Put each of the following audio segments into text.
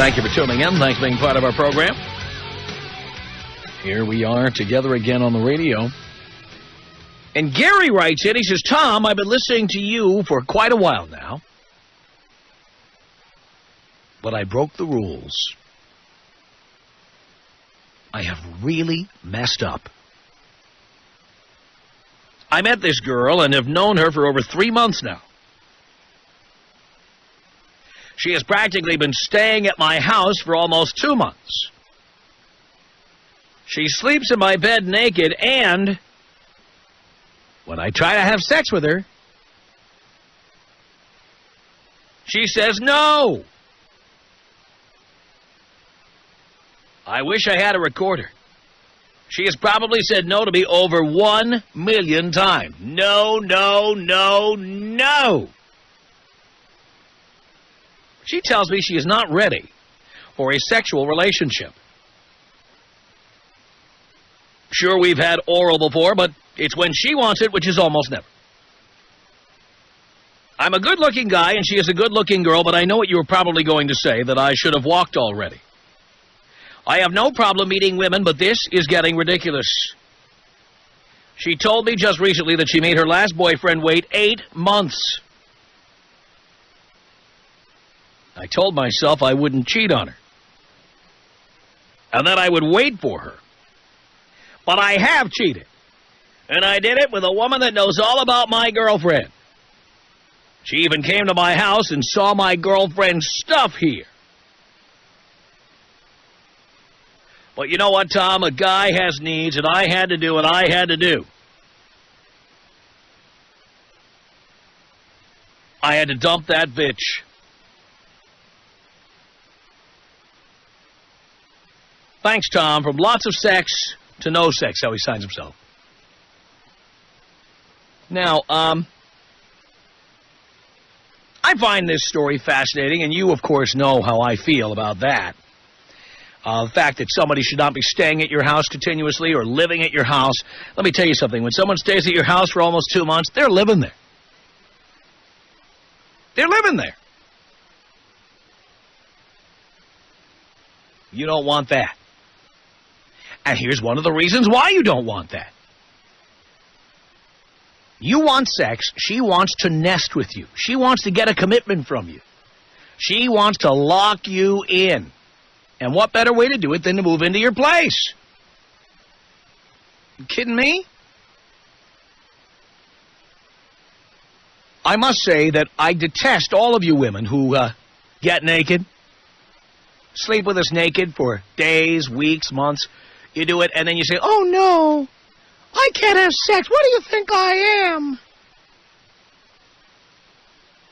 Thank you for tuning in. Thanks for being part of our program. Here we are together again on the radio. And Gary writes in, he says, Tom, I've been listening to you for quite a while now, but I broke the rules. I have really messed up. I met this girl and have known her for over 3 months now. She has practically been staying at my house for almost 2 months. She sleeps in my bed naked, and when I try to have sex with her, she says no. I wish I had a recorder. She has probably said no to me over 1 million times. No, no, no, no. She tells me she is not ready for a sexual relationship. Sure, we've had oral before, but it's when she wants it, which is almost never. I'm a good-looking guy, and she is a good-looking girl, but I know what you were probably going to say, that I should have walked already. I have no problem meeting women, but this is getting ridiculous. She told me just recently that she made her last boyfriend wait 8 months. I told myself I wouldn't cheat on her, and that I would wait for her. But I have cheated, and I did it with a woman that knows all about my girlfriend. She even came to my house and saw my girlfriend's stuff here. But you know what, Tom? A guy has needs, and I had to do what I had to do. I had to dump that bitch. Thanks, Tom. From lots of sex to no sex, how he signs himself. Now, I find this story fascinating, and you, of course, know how I feel about that. The fact that somebody should not be staying at your house continuously or living at your house. Let me tell you something. When someone stays at your house for almost 2 months, they're living there. They're living there. You don't want that. And here's one of the reasons why you don't want that. You want sex. She wants to nest with you. She wants to get a commitment from you. She wants to lock you in. And what better way to do it than to move into your place? You kidding me? I must say that I detest all of you women who get naked, sleep with us naked for days, weeks, months. You do it, and then you say, oh, no, I can't have sex. What do you think I am?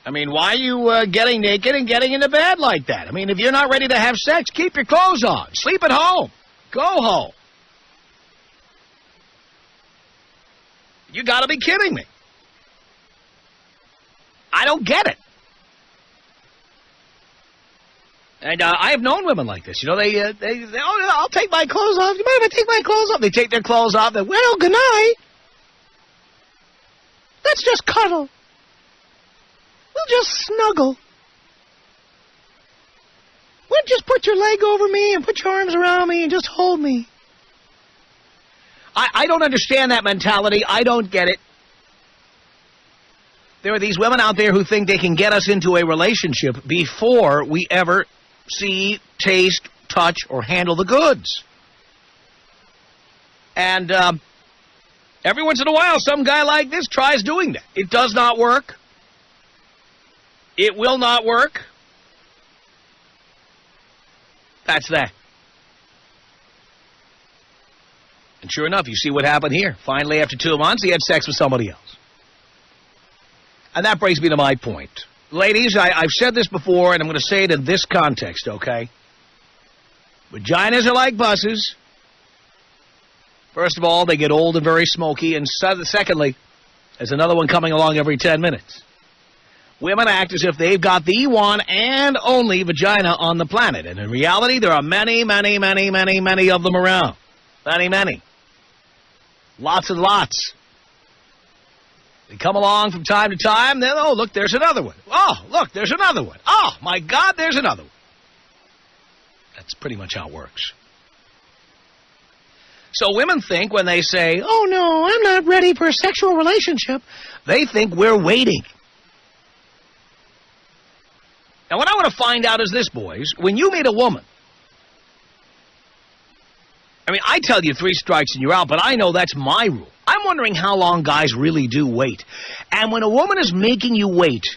I mean, why are you getting naked and getting into bed like that? I mean, if you're not ready to have sex, keep your clothes on. Sleep at home. Go home. You got to be kidding me. I don't get it. And I have known women like this. You know, they oh, I'll take my clothes off. You mind if I take my clothes off? They take their clothes off. They, well, good night. Let's just cuddle. We'll just snuggle. We'll just put your leg over me and put your arms around me and just hold me. I don't understand that mentality. I don't get it. There are these women out there who think they can get us into a relationship before we ever see, taste, touch, or handle the goods. And every once in a while, some guy like this tries doing that. It does not work. It will not work. That's that. And sure enough, you see what happened here. Finally, after 2 months, he had sex with somebody else. And that brings me to my point. Ladies, I've said this before, and I'm going to say it in this context, okay? Vaginas are like buses. First of all, they get old and very smoky. And secondly, there's another one coming along every 10 minutes. Women act as if they've got the one and only vagina on the planet. And in reality, there are many, many, many, many, many of them around. Many, many. Lots and lots. They come along from time to time, then, oh, look, there's another one. Oh, look, there's another one. Oh, my God, there's another one. That's pretty much how it works. So women think when they say, oh, no, I'm not ready for a sexual relationship, they think we're waiting. Now, what I want to find out is this, boys. When you meet a woman, I mean, I tell you 3 strikes and you're out, but I know that's my rule. I'm wondering how long guys really do wait. And when a woman is making you wait,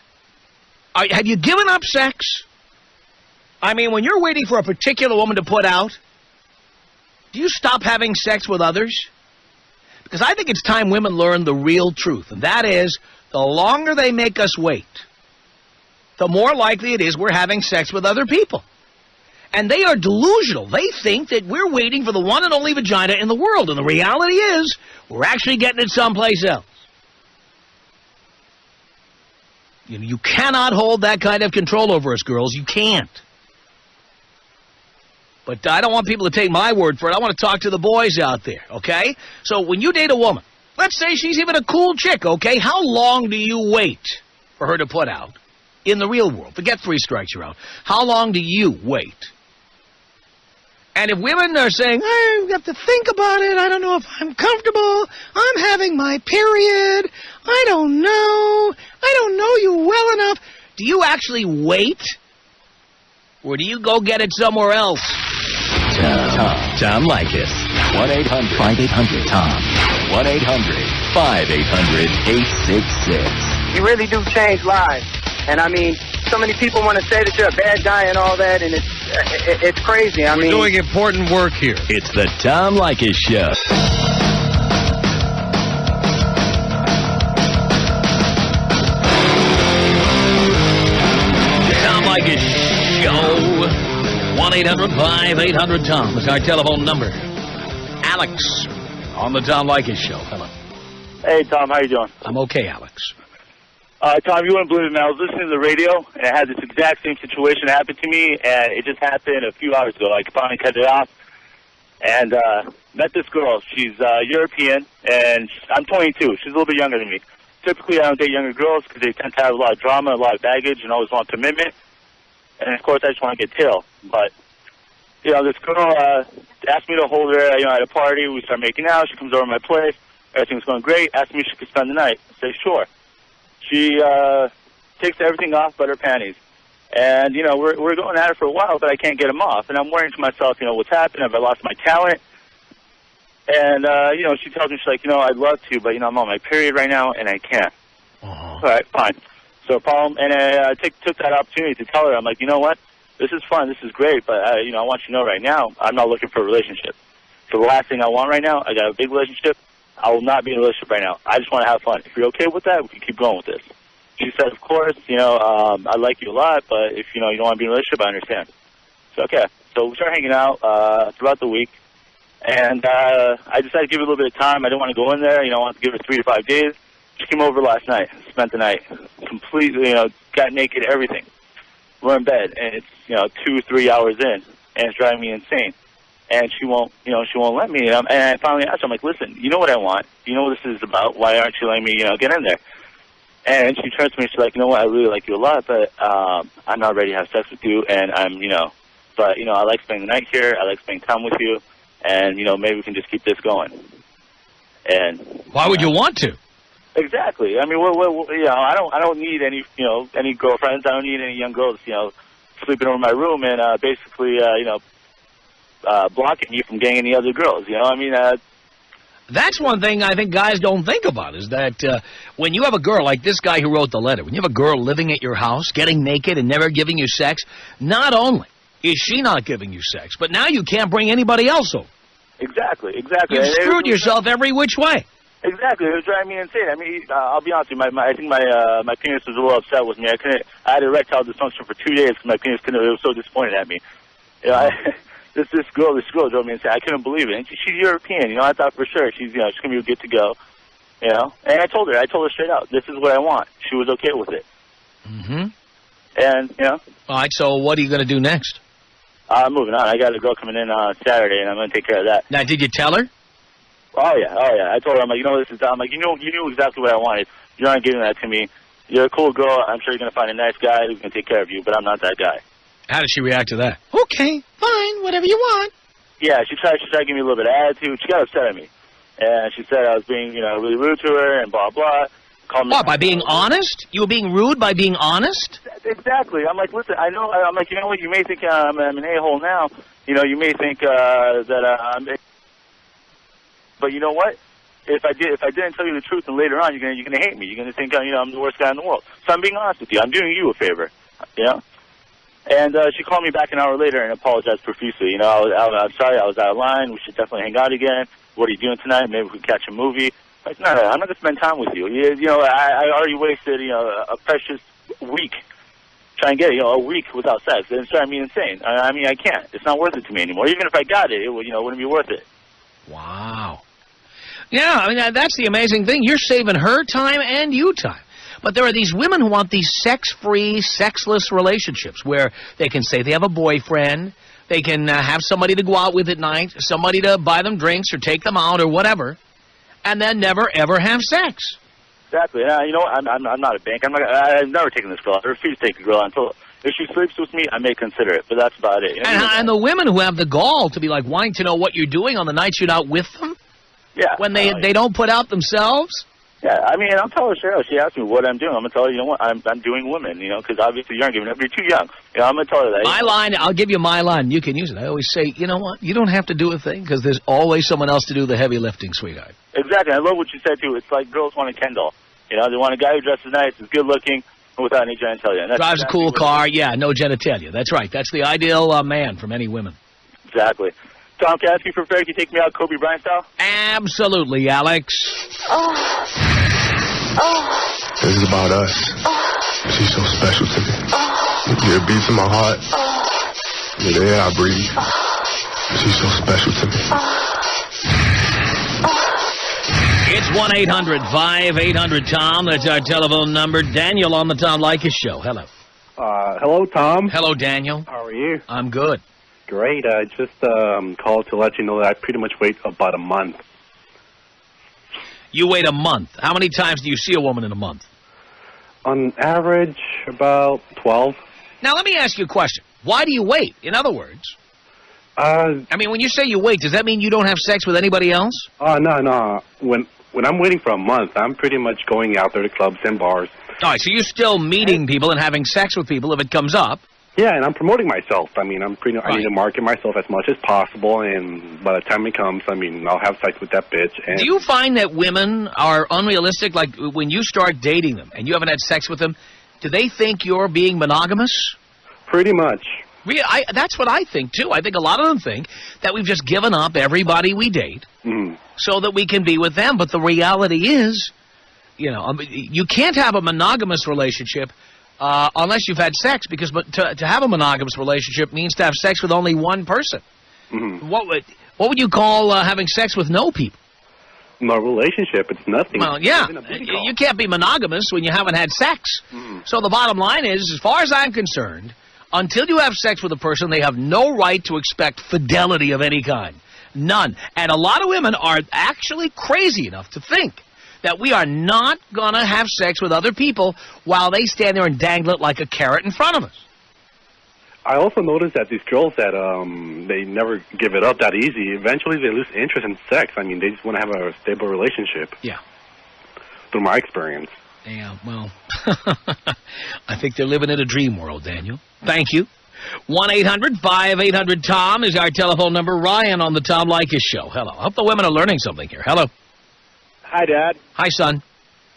have you given up sex? I mean, when you're waiting for a particular woman to put out, do you stop having sex with others? Because I think it's time women learn the real truth, and that is, the longer they make us wait, the more likely it is we're having sex with other people. And they are delusional. They think that we're waiting for the one and only vagina in the world, and the reality is, we're actually getting it someplace else. You cannot hold that kind of control over us, girls. You can't. But I don't want people to take my word for it. I want to talk to the boys out there, okay? So when you date a woman, let's say she's even a cool chick, okay? How long do you wait for her to put out in the real world? Forget 3 strikes, you're out. How long do you wait? And if women are saying, I have to think about it, I don't know if I'm comfortable, I'm having my period, I don't know you well enough, do you actually wait? Or do you go get it somewhere else? Tom Leykis. 1-800-5800-TOM. 1-800-5800-866. You really do change lives. And, I mean, so many people want to say that you're a bad guy and all that, and it's crazy. We're doing important work here. It's the Tom Leykis Show. The Tom Leykis Show. 1-800-5800-TOM is our telephone number. Alex on the Tom Leykis Show. Hello. Hey, Tom, how you doing? I'm okay, Alex. Tom, you wouldn't believe it, man. I was listening to the radio, and I had this exact same situation happen to me, and it just happened a few hours ago. I finally cut it off, and met this girl. She's European, and I'm 22. She's a little bit younger than me. Typically, I don't date younger girls because they tend to have a lot of drama, a lot of baggage, and always want commitment. And, of course, I just want to get tail. But, this girl asked me to hold her, at a party. We start making out. She comes over to my place. Everything's going great. Asked me if she could spend the night. I say, sure. She takes everything off but her panties. And, we're going at it for a while, but I can't get them off. And I'm worrying to myself, what's happened? Have I lost my talent? And, she tells me, she's like, I'd love to, but, I'm on my period right now, and I can't. All right, fine. So, problem, and I took that opportunity to tell her, I'm like, you know what? This is fun, this is great, but, I want you to know right now, I'm not looking for a relationship. So the last thing I want right now, I got a big relationship. I will not be in a relationship right now. I just want to have fun. If you're okay with that, we can keep going with this. She said, of course, I like you a lot, but if, you don't want to be in a relationship, I understand. So, okay. So we started hanging out throughout the week, and I decided to give her a little bit of time. I didn't want to go in there. I wanted to give her 3 to 5 days. She came over last night, spent the night, completely, got naked, everything. We're in bed, and it's, 2-3 hours in, and it's driving me insane. And she won't let me. And I finally asked her, I'm like, listen, you know what I want? You know what this is about? Why aren't you letting me, get in there? And she turns to me, she's like, you know what, I really like you a lot, but I'm not ready to have sex with you, and I'm, but, I like spending the night here, I like spending time with you, and, maybe we can just keep this going. And why would you want to? Exactly. I mean, I don't need any, any girlfriends. I don't need any young girls, sleeping over my room and basically, blocking me from getting any other girls. That's one thing I think guys don't think about is that when you have a girl like this guy who wrote the letter, when you have a girl living at your house, getting naked and never giving you sex, not only is she not giving you sex, but now you can't bring anybody else over. Exactly. You've screwed yourself every which way. Exactly. It was driving me insane. I mean, I'll be honest with you. I think my penis was a little upset with me. I had erectile dysfunction for 2 days because my penis it was so disappointed at me. This girl drove me insane. I couldn't believe it. And she's European. I thought for sure she's gonna be good to go. And I told her straight out, this is what I want. She was okay with it. Mm-hmm. And all right. So what are you gonna do next? Moving on. I got a girl coming in Saturday, and I'm gonna take care of that. Now, did you tell her? Oh yeah. I told her, I'm like, I'm like, you knew exactly what I wanted. You're not giving that to me. You're a cool girl. I'm sure you're gonna find a nice guy who's gonna take care of you, but I'm not that guy. How did she react to that? Okay, fine, whatever you want. Yeah, she tried to give me a little bit of attitude. She got upset at me. And she said I was being, really rude to her and blah, blah. Called me What, by being honest? You were being rude by being honest? Exactly. I'm like, listen, I know, I'm like, you know what, you may think I'm an a-hole now. You may think that I'm... But you know what? If I didn't tell you the truth and later on you're gonna hate me. You're gonna think I'm the worst guy in the world. So I'm being honest with you. I'm doing you a favor. And she called me back an hour later and apologized profusely. I'm sorry, I was out of line. We should definitely hang out again. What are you doing tonight? Maybe we could catch a movie. Like, no, I'm not gonna spend time with you. I already wasted a precious week trying to get a week without sex. It's driving me insane. I mean, I can't. It's not worth it to me anymore. Even if I got it, it wouldn't be worth it. Wow. Yeah, I mean, that's the amazing thing. You're saving her time and you time. But there are these women who want these sex-free, sexless relationships where they can say they have a boyfriend, they can have somebody to go out with at night, somebody to buy them drinks or take them out or whatever, and then never, ever have sex. Exactly. I'm not a bank. I've never taken this girl out. I refuse to take a girl out until if she sleeps with me, I may consider it. But that's about it. And the women who have the gall to be like wanting to know what you're doing on the nights you're not with them, when they don't put out themselves. Yeah, I mean, I'll tell her straight out. She asked me what I'm doing. I'm going to tell her, you know what, I'm doing women, because obviously you aren't giving up. You're too young. I'm going to tell her that. My line, I'll give you my line. You can use it. I always say, you know what, you don't have to do a thing because there's always someone else to do the heavy lifting, sweetheart. Exactly. I love what you said, too. It's like girls want a Ken doll. They want a guy who dresses nice, is good looking, without any genitalia. And drives a cool car, no genitalia. That's right. That's the ideal man for many women. Exactly. Tom, can I ask you for a favor? Can you take me out Kobe Bryant style? Absolutely, Alex. This is about us. She's so special to me. Yeah, it beats in my heart. Yeah, the air I breathe. She's so special to me. It's 1-800-5800-TOM. That's our telephone number. Daniel on the Tom Leykis Show. Hello. Hello, Tom. Hello, Daniel. How are you? I'm good. Great. I just called to let you know that I pretty much wait about a month. You wait a month. How many times do you see a woman in a month? On average, about 12. Now, let me ask you a question. Why do you wait? In other words, I mean, when you say you wait, does that mean you don't have sex with anybody else? No. When I'm waiting for a month, I'm pretty much going out there to clubs and bars. All right, so you're still meeting people and having sex with people if it comes up. Yeah, and I'm promoting myself. I mean, I need to market myself as much as possible, and by the time it comes, I mean, I'll have sex with that bitch. And do you find that women are unrealistic? Like, when you start dating them and you haven't had sex with them, do they think you're being monogamous? Pretty much. That's what I think, too. I think a lot of them think that we've just given up everybody we date so that we can be with them. But the reality is, you can't have a monogamous relationship unless you've had sex, because to have a monogamous relationship means to have sex with only one person. What would you call having sex with no people? No relationship. It's nothing. Well, yeah. You can't be monogamous when you haven't had sex. So the bottom line is, as far as I'm concerned, until you have sex with a person, they have no right to expect fidelity of any kind. None. And a lot of women are actually crazy enough to think that we are not going to have sex with other people while they stand there and dangle it like a carrot in front of us. I also noticed that these girls that they never give it up that easy, eventually they lose interest in sex. I mean, they just want to have a stable relationship. Yeah. Through my experience. Yeah, well, I think they're living in a dream world, Daniel. Thank you. 1-800-5800-TOM is our telephone number. Ryan on the Tom Leykis Show. Hello. I hope the women are learning something here. Hello. Hi, Dad. Hi, son.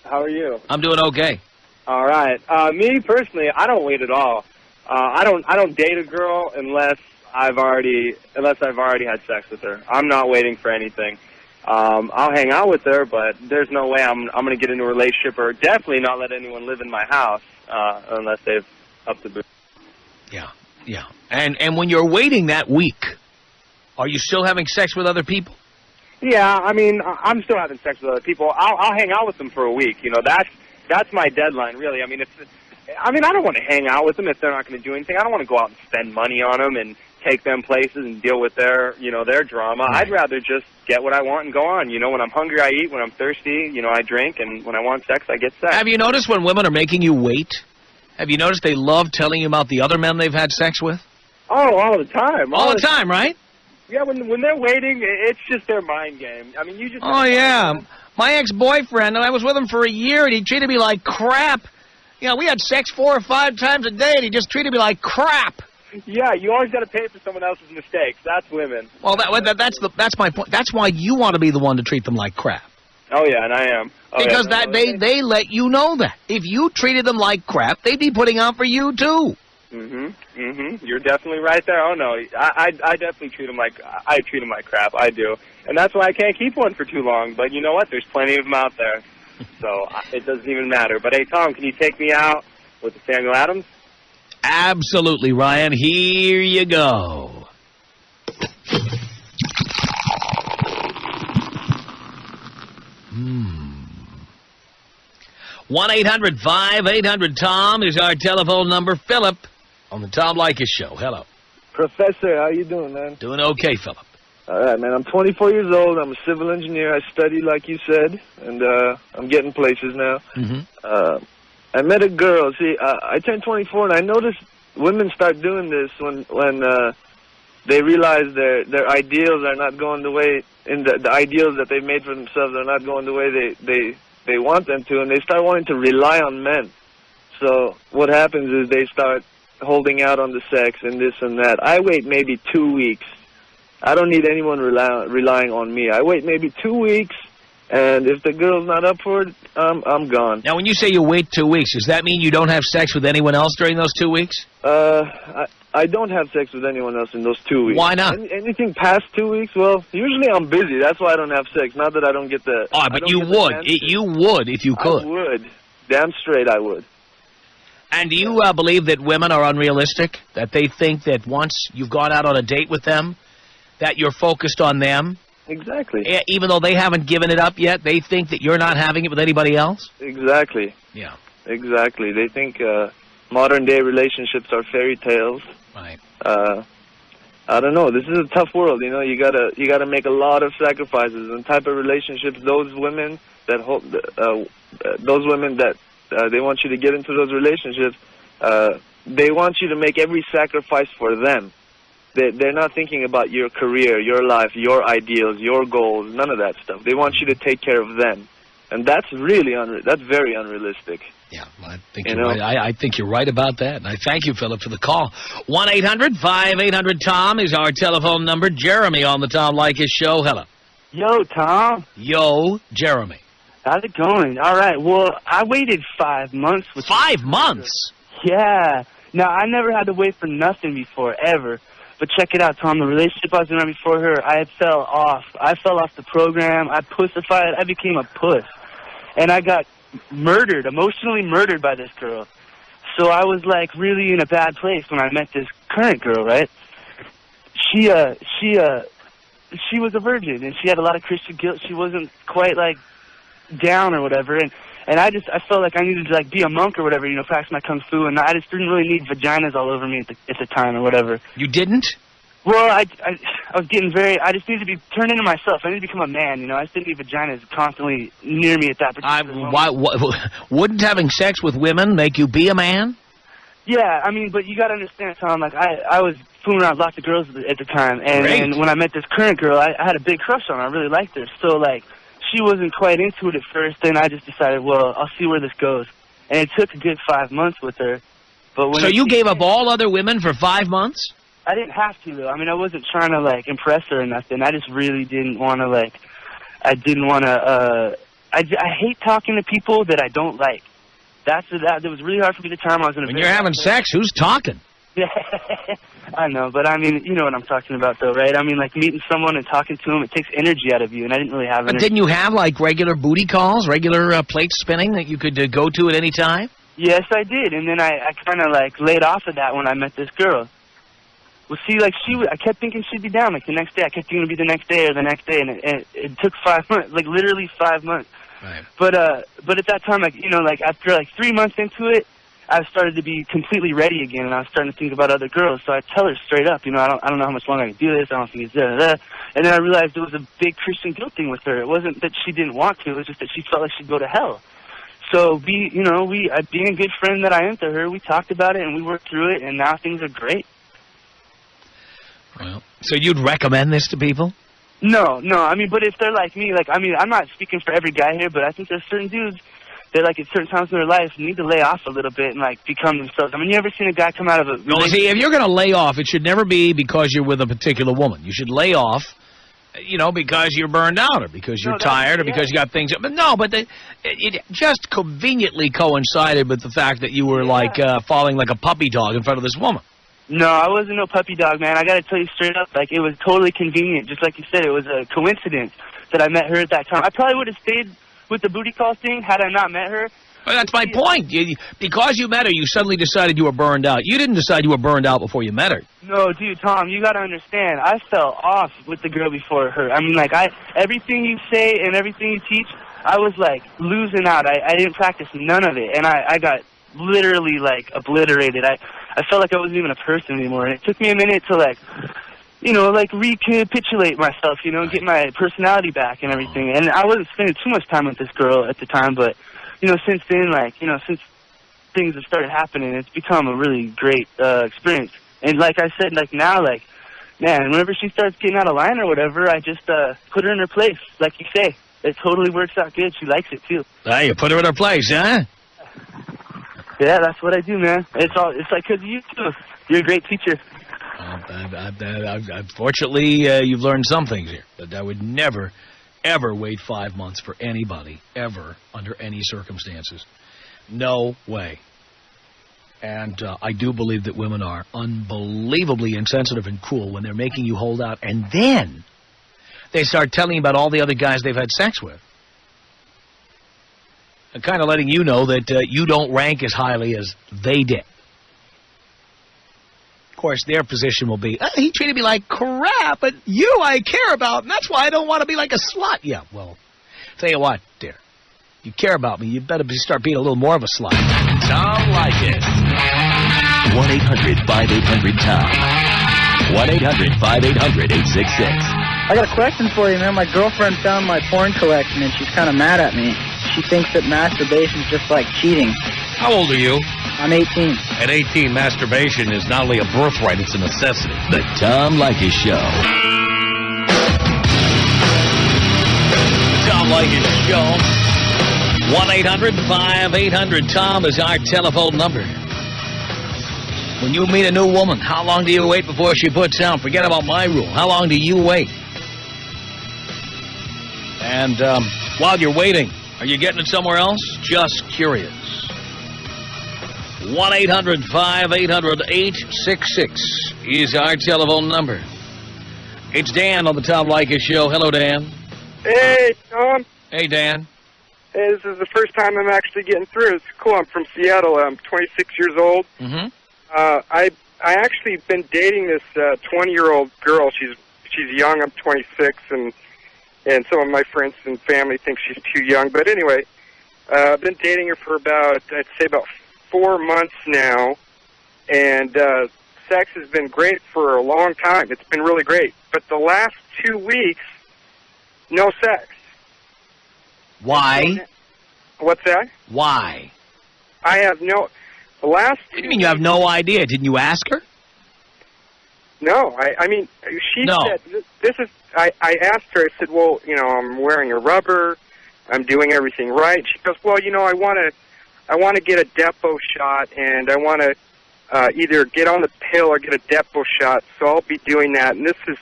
How are you? I'm doing okay. All right. Me personally, I don't wait at all. I don't date a girl unless I've already had sex with her. I'm not waiting for anything. I'll hang out with her, but there's no way I'm going to get into a relationship, or definitely not let anyone live in my house unless they've up the boot. Yeah. And when you're waiting that week, are you still having sex with other people? Yeah, I mean, I'm still having sex with other people. I'll hang out with them for a week. That's my deadline, really. I mean, I don't want to hang out with them if they're not going to do anything. I don't want to go out and spend money on them and take them places and deal with their drama. Right. I'd rather just get what I want and go on. When I'm hungry, I eat. When I'm thirsty, I drink. And when I want sex, I get sex. Have you noticed when women are making you wait, Have you noticed they love telling you about the other men they've had sex with? Oh, all the time. All the time, right? Yeah, when they're waiting, it's just their mind game. I mean, you just... Oh, yeah. My ex-boyfriend, I was with him for a year, and he treated me like crap. You know, we had sex 4 or 5 times a day, and he just treated me like crap. Yeah, you always got to pay for someone else's mistakes. That's women. Well, that's my point. That's why you want to be the one to treat them like crap. Oh, yeah, and I am. Oh, Because yeah, they let you know that. If you treated them like crap, they'd be putting on for you, too. You're definitely right there. Oh, no, I definitely treat them like crap. I do. And that's why I can't keep one for too long. But you know what? There's plenty of them out there. So it doesn't even matter. But, hey, Tom, can you take me out with the Samuel Adams? Absolutely, Ryan. Here you go. Hmm. 1-800-5800-TOM is our telephone number. Philip on the Tom Leykis Show. Hello. Professor, how you doing, man? Doing okay, Philip. All right, man. I'm 24 years old. I'm a civil engineer. I study like you said, and I'm getting places now. I met a girl. See, I turned 24, and I noticed women start doing this when they realize their ideals are not going the way, and the ideals that they've made for themselves are not going the way they want them to, and they start wanting to rely on men. So what happens is they start holding out on the sex and this and that. I wait maybe 2 weeks. I don't need anyone relying on me. I wait maybe 2 weeks, and if the girl's not up for it, I'm gone. Now, when you say you wait 2 weeks, does that mean you don't have sex with anyone else during those 2 weeks? I don't have sex with anyone else in those 2 weeks. Why not? Anything past 2 weeks? Well, usually I'm busy. That's why I don't have sex. Not that I don't get the... Oh, but you would. You would if you could. I would. Damn straight I would. And do you believe that women are unrealistic? That they think that once you've gone out on a date with them, that you're focused on them? Exactly. Even though they haven't given it up yet, they think that you're not having it with anybody else? Exactly. Yeah. Exactly. They think modern-day relationships are fairy tales. Right. I don't know. This is a tough world, you know. You gotta make a lot of sacrifices. And type of relationships, those women that they want you to get into those relationships, they want you to make every sacrifice for them. They're not thinking about your career, your life, your ideals, your goals, none of that stuff. They want you to take care of them. And that's really that's very unrealistic. Yeah, I think you're right. I think you're right about that. And I thank you, Philip, for the call. 1-800-5800-TOM is our telephone number. Jeremy on the Tom Leykis Show. Hello. Yo, Tom. Yo, Jeremy. How's it going? All right. Well, I waited 5 months. 5 months? Yeah. Now, I never had to wait for nothing before, ever. But check it out, Tom. The relationship I was in right before her, I fell off. I fell off the program. I pussified. I became a puss. And I got murdered, emotionally murdered by this girl. So I was, like, really in a bad place when I met this current girl, right? She was a virgin, and she had a lot of Christian guilt. She wasn't quite, like, down or whatever. And I felt like I needed to, like, be a monk or whatever, you know, practice my kung fu, and I just didn't really need vaginas all over me at the time or whatever. You didn't? Well, I was getting I just needed to be turned into myself. I needed to become a man, you know. I just didn't need vaginas constantly near me at that particular moment. Wouldn't having sex with women make you be a man? Yeah, I mean, but you got to understand, Tom, like, I was fooling around with lots of girls at the time, and when I met this current girl, I had a big crush on her. I really liked her. So, like, she wasn't quite into it at first, and I just decided, well, I'll see where this goes. And it took a good 5 months with her. But when so you gave up all other women for 5 months? I didn't have to, though. I mean, I wasn't trying to, like, impress her or nothing. I just really didn't want to, like, I hate talking to people that I don't like. That was really hard for me at the time. I was in a when you're having sex, who's talking? Yeah, I know, but I mean, you know what I'm talking about, though, right? I mean, like, meeting someone and talking to them, it takes energy out of you, and I didn't really have energy. But didn't you have, like, regular booty calls, regular plate spinning that you could go to at any time? Yes, I did, and then I kind of, like, laid off of that when I met this girl. Well, see, like, I kept thinking she'd be down, like, the next day. I kept thinking it'd be the next day or the next day, and it took 5 months, like, literally 5 months. Right. But at that time, like, you know, like, after, like, 3 months into it, I started to be completely ready again, and I was starting to think about other girls. So I tell her straight up, you know, I don't know how much longer I can do this. I don't think it's da-da-da. And then I realized it was a big Christian guilt thing with her. It wasn't that she didn't want to. It was just that she felt like she'd go to hell. So being a good friend that I am to her, we talked about it and we worked through it, and now things are great. Well, so you'd recommend this to people? No. I mean, but if they're like me, I'm not speaking for every guy here, but I think there's certain dudes that, like, at certain times in their life need to lay off a little bit and, like, become themselves. I mean, you ever seen a guy come out of a... No, see, if you're going to lay off, it should never be because you're with a particular woman. You should lay off, because you're burned out or because you're tired or because you got things... But no, but it just conveniently coincided with the fact that you were, falling like a puppy dog in front of this woman. No, I wasn't no puppy dog, man. I got to tell you straight up, it was totally convenient. Just like you said, it was a coincidence that I met her at that time. I probably would have stayed with the booty call thing had I not met her. Well, that's my point. Because you met her, you suddenly decided you were burned out. You didn't decide you were burned out before you met her. No, dude, Tom, you got to understand. I fell off with the girl before her. I mean, everything you say and everything you teach, I was, losing out. I didn't practice none of it, and I got literally, obliterated. I felt like I wasn't even a person anymore, and it took me a minute to, recapitulate myself, and get my personality back and everything. And I wasn't spending too much time with this girl at the time, but, since then, since things have started happening, it's become a really great experience. And like I said, now, man, whenever she starts getting out of line or whatever, I just put her in her place, like you say. It totally works out good. She likes it, too. You put her in her place, huh? Yeah, that's what I do, man. It's like because of you, too. You're a great teacher. Unfortunately, you've learned some things here. But I would never, ever wait 5 months for anybody, ever, under any circumstances. No way. And I do believe that women are unbelievably insensitive and cruel when they're making you hold out. And then they start telling you about all the other guys they've had sex with. And kind of letting you know that you don't rank as highly as they did. Of course, their position will be, he treated me like crap, but you I care about, and that's why I don't want to be like a slut. Yeah, well, tell you what, dear. If you care about me, you better start being a little more of a slut. Tom Leykis. 1-800-5800-TOM. 1-800-5800-866. I got a question for you, man. My girlfriend found my porn collection, and she's kind of mad at me. She thinks that masturbation is just like cheating. How old are you? I'm 18. At 18, masturbation is not only a birthright, it's a necessity. The Tom Leykis Show. Tom Leykis Show. 1-800-5800-TOM is our telephone number. When you meet a new woman, how long do you wait before she puts down? Forget about my rule. How long do you wait? And while you're waiting, are you getting it somewhere else? Just curious. 1-800-5800-866 is our telephone number. It's Dan on the Tom Leykis Show. Hello, Dan. Hey, Tom. Hey, Dan. Hey, this is the first time I'm actually getting through. It's cool. I'm from Seattle. I'm 26 years old. Mm-hmm. I actually been dating this 20-year-old girl. She's young. I'm 26, and some of my friends and family think she's too young. But anyway, I've been dating her for about 4 months now, and sex has been great for a long time. It's been really great. But the last 2 weeks, no sex. Why? What's that? Why? I have no... The last... What do you mean you have no idea? Didn't you ask her? No, I mean, she said, this is... I asked her, I said, well, I'm wearing a rubber, I'm doing everything right. She goes, well, I want to get a Depo shot, and I want to either get on the pill or get a Depo shot, so I'll be doing that. And this has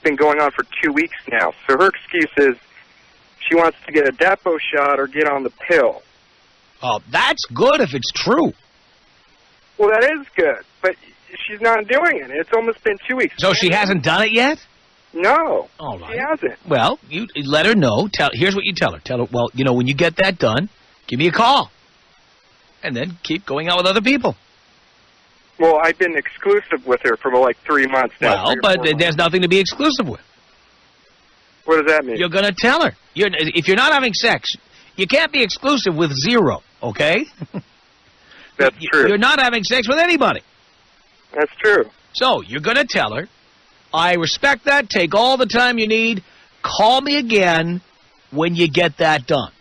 been going on for 2 weeks now. So her excuse is she wants to get a Depo shot or get on the pill. Oh, that's good if it's true. Well, that is good, but she's not doing it. It's almost been 2 weeks. So she hasn't done it yet? No, all right. She hasn't. Well, you let her know. Here's what you tell her. Tell her, well, when you get that done, give me a call. And then keep going out with other people. Well, I've been exclusive with her for 3 months now. Well, but there's nothing to be exclusive with. What does that mean? You're going to tell her. If you're not having sex, you can't be exclusive with zero, okay? That's true. You're not having sex with anybody. That's true. So, you're going to tell her, I respect that, take all the time you need, call me again when you get that done.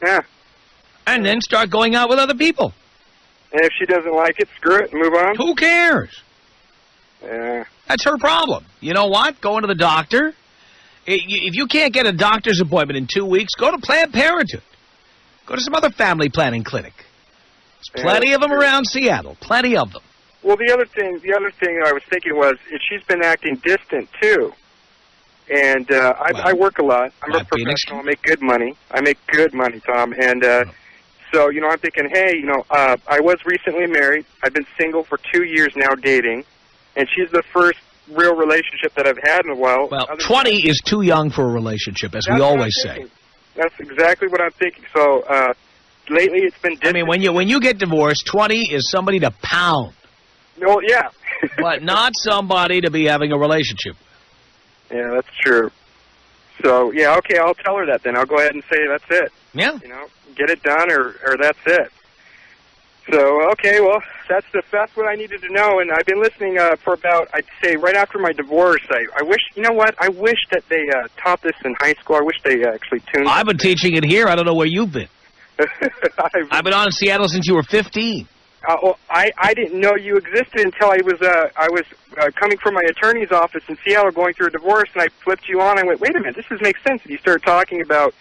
Yeah. And then start going out with other people. And if she doesn't like it, screw it and move on. Who cares? Yeah. That's her problem. You know what? Going to the doctor. If you can't get a doctor's appointment in 2 weeks, go to Planned Parenthood. Go to some other family planning clinic. There's plenty of them around Seattle. Plenty of them. Well, the other thing I was thinking was she's been acting distant too. And I work a lot. I'm a professional. I make good money. I make good money, Tom. And so, you know, I'm thinking, hey, you know, I was recently married. I've been single for 2 years now dating. And she's the first real relationship that I've had in a while. Well, 20 is too young for a relationship, as we always say. That's exactly what I'm thinking. So lately it's been distant. I mean, when you get divorced, 20 is somebody to pound. No, yeah. But not somebody to be having a relationship with. Yeah, that's true. So, yeah, okay, I'll tell her that then. I'll go ahead and say that's it. Yeah. You know, get it done or that's it. So, okay, well, that's what I needed to know. And I've been listening for about, I'd say, right after my divorce. I wish, you know what, I wish that they taught this in high school. I wish they actually tuned I've been teaching it here. I don't know where you've been. I've been on in Seattle since you were 15. Well, I didn't know you existed until I was coming from my attorney's office in Seattle going through a divorce, and I flipped you on. I went, wait a minute, this makes sense. And you started talking about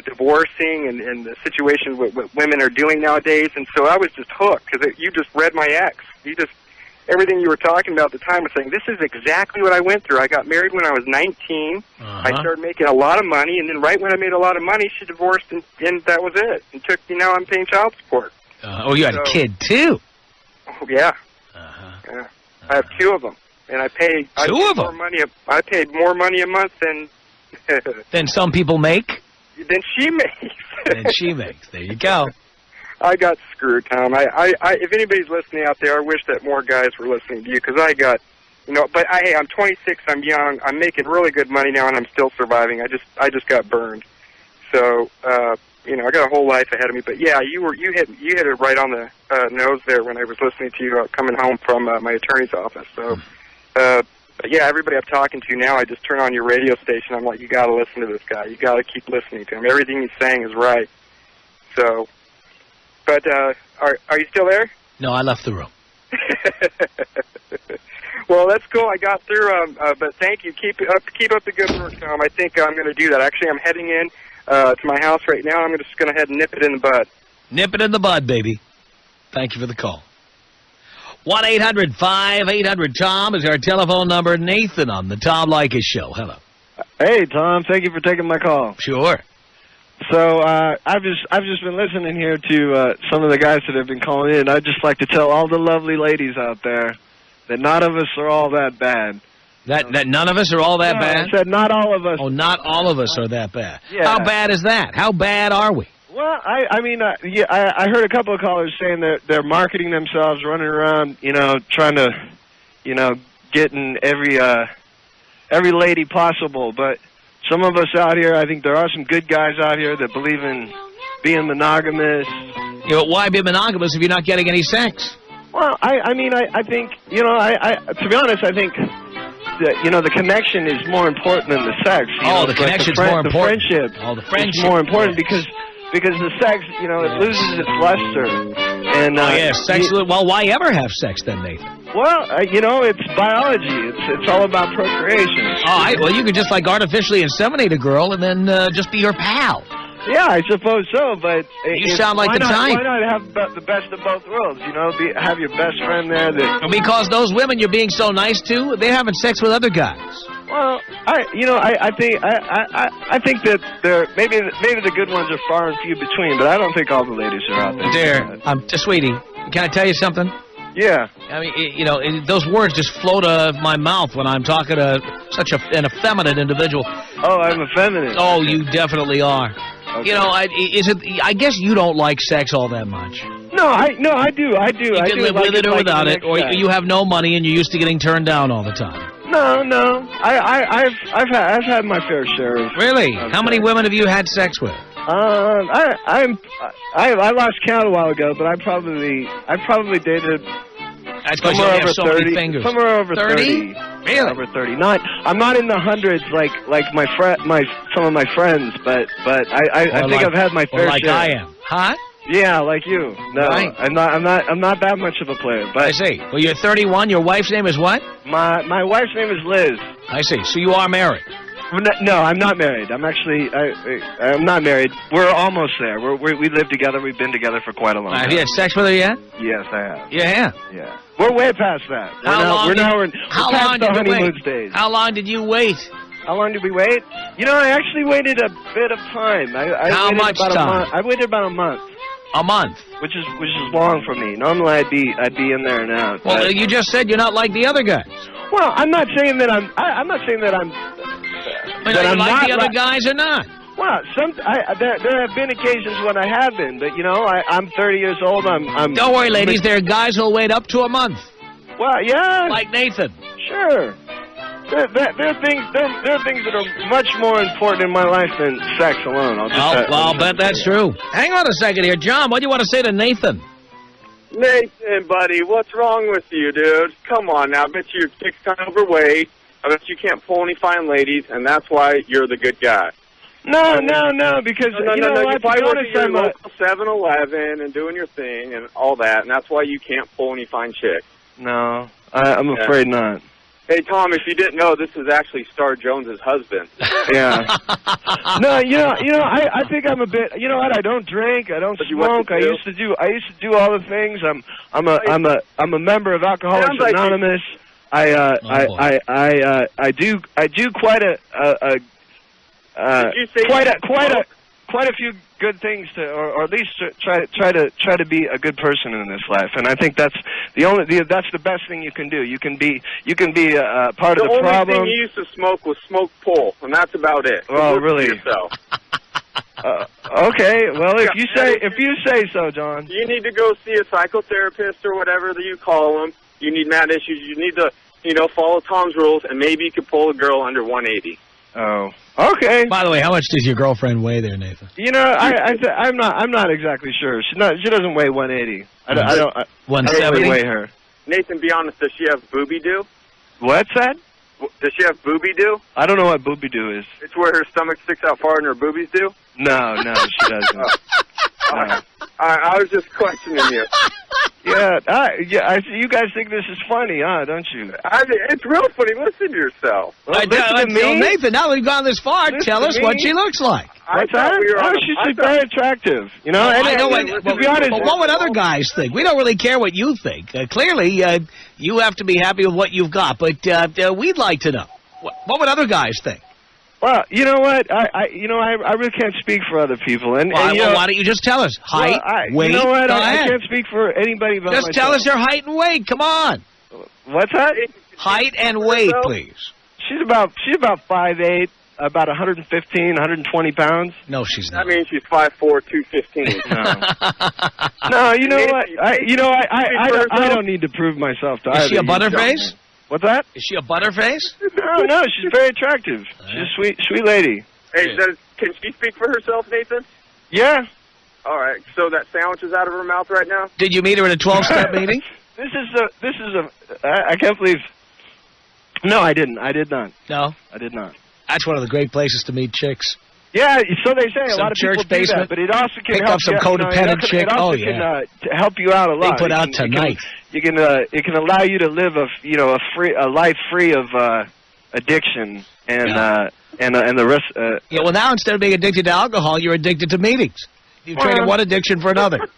divorcing and the situation what women are doing nowadays, and so I was just hooked because you just read my ex. Everything you were talking about at the time was saying, this is exactly what I went through. I got married when I was 19. I started making a lot of money, and then right when I made a lot of money, she divorced, and that was it. And now I'm paying child support. You had a kid, too. Oh, yeah. Yeah. I have 2 of them. And I paid more money a month than some people make? Than she makes. Than she makes. There you go. I got screwed, Tom. If anybody's listening out there, I wish that more guys were listening to you, because I got, you know, but hey, I'm 26, I'm young, I'm making really good money now, and I'm still surviving. I just got burned. So, you know, I got a whole life ahead of me. But yeah, you hit it right on the nose there when I was listening to you coming home from my attorney's office. So, yeah, everybody I'm talking to now, I just turn on your radio station. I'm like, you got to listen to this guy. You got to keep listening to him. Everything he's saying is right. So, but are you still there? No, I left the room. Well, that's cool. I got through. But thank you. Keep up the good work, Tom. I think I'm going to do that. Actually, I'm heading in to my house right now. I'm just going to head and nip it in the bud. Nip it in the bud, baby. Thank you for the call. 1-800-5800-TOM is our telephone number. Nathan on the Tom Leykis Show. Hello. Hey, Tom. Thank you for taking my call. Sure. So I've just been listening here to some of the guys that have been calling in. I'd just like to tell all the lovely ladies out there that none of us are all that bad. That none of us are all that bad? I said not all of us. Oh, not all of us are that bad. Yeah. How bad is that? How bad are we? Well, I mean, I heard a couple of callers saying that they're marketing themselves, running around, you know, trying to, you know, getting every lady possible. But some of us out here, I think there are some good guys out here that believe in being monogamous. You know, why be monogamous if you're not getting any sex? Well, I mean, I think, you know, to be honest, I think that, you know, the connection is more important than the sex. The connection's more important. The friendship. Oh, the friendship. Is more important because the sex, you know, it loses its luster. And sex. Well, why ever have sex then, Nathan? Well, you know, it's biology. It's all about procreation. All right. Well, you could just like artificially inseminate a girl and then just be her pal. Yeah, I suppose so, but... You sound like the type. Why not have the best of both worlds, you know? Have your best friend there that... Because those women you're being so nice to, they're having sex with other guys. Well, I think that maybe the good ones are far and few between, but I don't think all the ladies are out there. Sweetie, can I tell you something? Yeah. I mean, you know, those words just float out of my mouth when I'm talking to such an effeminate individual. Oh, I'm effeminate. Oh, you definitely are. Okay. You know, I guess you don't like sex all that much. No, I do. You can live with it or without it, or you have no money and you're used to getting turned down all the time. No. I've had my fair share of. Really? How many women have you had sex with? I lost count a while ago, but I probably dated. That's because you only have so many fingers. Somewhere over 30. Really? Over 30. I'm not in the hundreds like some of my friends, but I think I've had my fair like share. I am. Huh? Yeah, like you. No, Right. I'm not that much of a player. But I see. Well, you're 31. Your wife's name is what? My wife's name is Liz. I see. So you are married. No, I'm not married. I'm actually I'm not married. We're almost there. We live together. We've been together for quite a long time. Have you had sex with her yet? Yes, I have. You have? Yeah. We're way past that. How long past the honeymoon stage. How long did you wait? How long did we wait? You know, I actually waited a bit of time. How much time? I waited about a month. A month? Which is long for me. Normally I'd be in there and out. Well, but, you just said you're not like the other guys. Well, I'm not saying that I'm not saying that I'm But that are you I'm like not the other guys or not? Well, there have been occasions when I have been, but you know, I'm 30 years old. I'm Don't worry, ladies. There are guys who'll wait up to a month. Well, yeah. Like Nathan. Sure. There are things that are much more important in my life than sex alone. I'll bet that's true. Hang on a second here. John, what do you want to say to Nathan? Nathan, buddy, what's wrong with you, dude? Come on now. I bet your chick's kind of overweight. I bet you can't pull any fine ladies, and that's why you're the good guy. No, because no, you know what? You probably work at your I'm local 7-Eleven and doing your thing and all that, and that's why you can't pull any fine chicks. No, I'm afraid not. Hey, Tom, if you didn't know, this is actually Star Jones's husband. Yeah. No, you know, I think I'm a bit. You know what? I don't drink. I don't smoke. I used to do all the things. I'm a member of Alcoholics Anonymous. I do quite a few good things to, or at least try to be a good person in this life, and I think that's that's the best thing you can do. You can be part of the problem. The only thing you used to smoke was smoke pole, and that's about it. Oh, really? Yourself. Okay. Well, if you say so, John. You need to go see a psychotherapist or whatever that you call them. You need mad issues. You need to, follow Tom's rules, and maybe you could pull a girl under 180. Oh. Okay. By the way, how much does your girlfriend weigh there, Nathan? You know, I'm not exactly sure. She doesn't weigh 180. I don't 170. I don't weigh her. Nathan, be honest. Does she have booby do? What's that? Does she have booby do? I don't know what booby do is. It's where her stomach sticks out far and her boobies do. No, she doesn't. No. I was just questioning you. Yeah, I see you guys think this is funny, huh? Don't you? It's real funny. Listen to yourself. Well, listen to me. Nathan, now we've gone this far, tell us what she looks like. What's that? She's very attractive. You know, I know. To be honest, but what would other guys think? We don't really care what you think. Clearly, you have to be happy with what you've got, but we'd like to know. What would other guys think? Well, you know what? I really can't speak for other people. And why don't you just tell us? Height, weight, you know what? I can't speak for anybody but just myself. Tell us your height and weight. Come on. What's that? Height and weight, please. She's about 5'8", about 115, 120 pounds. No, she's not. That means she's 5'4", 215. No, you know what? I don't need to prove myself to either. Is she a butterface? What's that? Is she a butterface? No, she's very attractive. She's a sweet lady. Hey, can she speak for herself, Nathan? Yeah. All right. So that sandwich is out of her mouth right now? Did you meet her at a 12-step meeting? I can't believe. No, I didn't. I did not. No? I did not. That's one of the great places to meet chicks. Yeah, so they say. A lot of church people do basement, that, but it also can pick help up some you, codependent chick. It also can help you out a lot. They put out tonight. It can allow you to live a life free of addiction and the rest. Yeah. Well, now instead of being addicted to alcohol, you're addicted to meetings. You traded one addiction for another.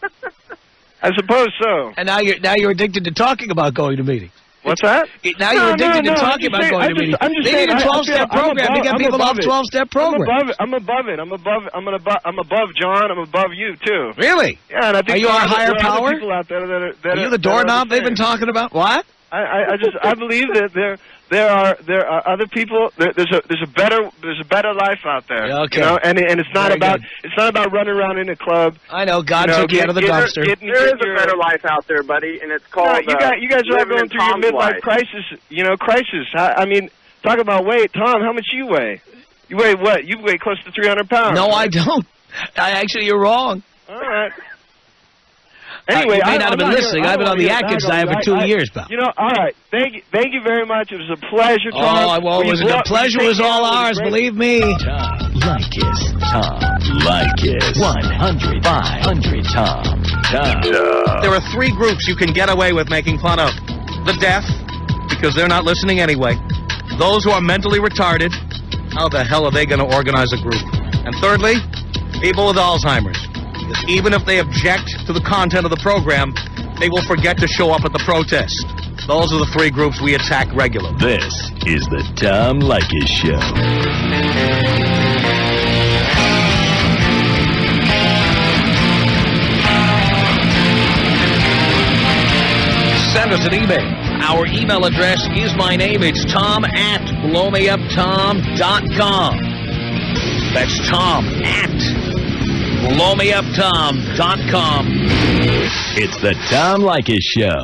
I suppose so. And now you're addicted to talking about going to meetings. What's that? Now you're addicted to talking about going to meetings. They need a 12-step program to get people off 12-step programs. I'm above it. I'm above John. I'm above you too. Really? Yeah. And I think are you our higher power? People out there are you the doorknob they've been talking about? What? I believe that there are other people. There's a better life out there. Okay. You know? And it's not about running around in a club. I know. God took you out of the dumpster. There is a better life out there, buddy, and it's called. You guys are all going through your midlife crisis. Crisis. I mean, talk about weight, Tom. How much you weigh? You weigh what? You weigh close to 300 pounds. No, I don't. Actually, you're wrong. All right. Anyway, you may not have been listening. I've been on the Atkins diet for 2 years, pal. You know, all right. Thank you very much. It was a pleasure, Tom. The pleasure was all ours, believe me. Tom Leykis. Tom Leykis. 100. 500 Tom. There are 3 groups you can get away with making fun of. The deaf, because they're not listening anyway. Those who are mentally retarded, how the hell are they going to organize a group? And thirdly, people with Alzheimer's. Because even if they object to the content of the program, they will forget to show up at the protest. Those are the 3 groups we attack regularly. This is the Tom Leykis Show. Send us an email. Our email address is my name. It's tom@blowmeuptom.com. That's tom@blowmeuptom.com. It's the Tom Leykis Show.